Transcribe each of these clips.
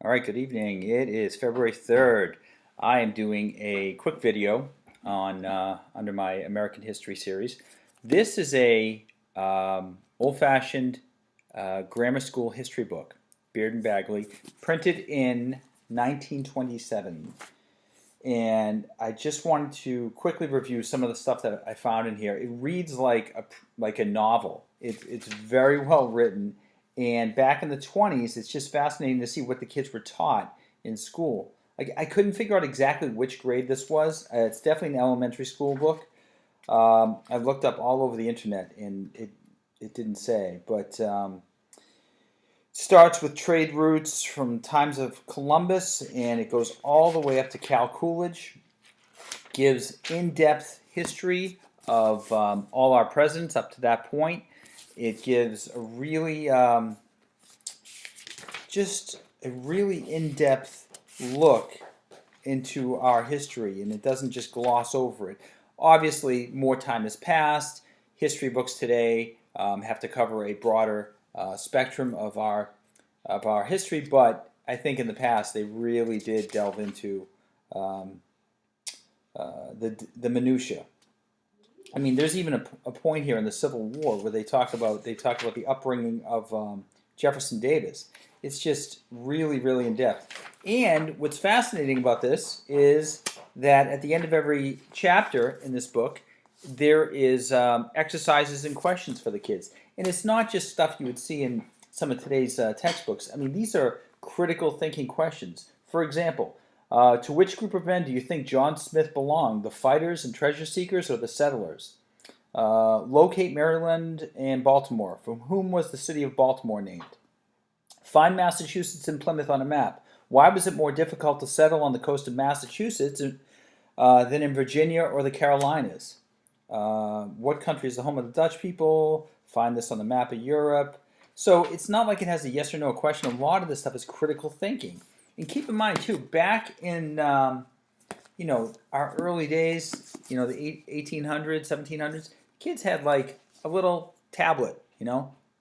All right, good evening. It is February 3rd. I am doing a quick video on under my American History series. This is a old-fashioned grammar school history book, Beard and Bagley, printed in 1927. And I just wanted to quickly review some of the stuff that I found in here. It reads like a novel. It's very well written. And back in the 20s, it's just fascinating to see what the kids were taught in school. I couldn't figure out exactly which grade this was. It's definitely an elementary school book. I looked up all over the internet, and it didn't say. But starts with trade routes from times of Columbus, and it goes all the way up to Cal Coolidge. Gives in-depth history of all our presidents up to that point. It gives a really, just a really in-depth look into our history, and it doesn't just gloss over it. Obviously, more time has passed. History books today have to cover a broader spectrum of our history, but I think in the past they really did delve into the minutia. I mean, there's even a point here in the Civil War where they talk about the upbringing of Jefferson Davis. It's just really, really in depth. And what's fascinating about this is that at the end of every chapter in this book, there is exercises and questions for the kids. And it's not just stuff you would see in some of today's textbooks. I mean, these are critical thinking questions. For example, to which group of men do you think John Smith belonged? The fighters and treasure seekers or the settlers? Locate Maryland and Baltimore. From whom was the city of Baltimore named? Find Massachusetts and Plymouth on a map. Why was it more difficult to settle on the coast of Massachusetts than in Virginia or the Carolinas? What country is the home of the Dutch people? Find this on the map of Europe. So it's not like it has a yes or no question. A lot of this stuff is critical thinking. And keep in mind, too, back in, our early days, the 1800s, 1700s, kids had like a little tablet,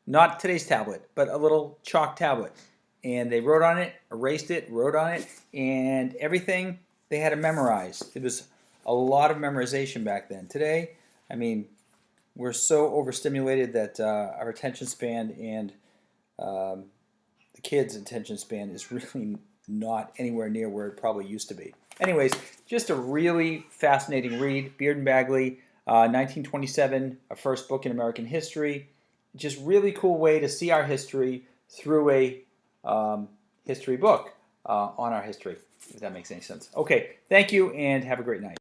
not today's tablet, but a little chalk tablet. And they wrote on it, erased it, wrote on it, and everything they had to memorize. It was a lot of memorization back then. Today, I mean, we're so overstimulated that our attention span and the kids' attention span is really not anywhere near where it probably used to be. Anyways, just a really fascinating read. Beard and Bagley, 1927, a first book in American history. Just really cool way to see our history through a history book on our history, if that makes any sense. Okay, thank you and have a great night.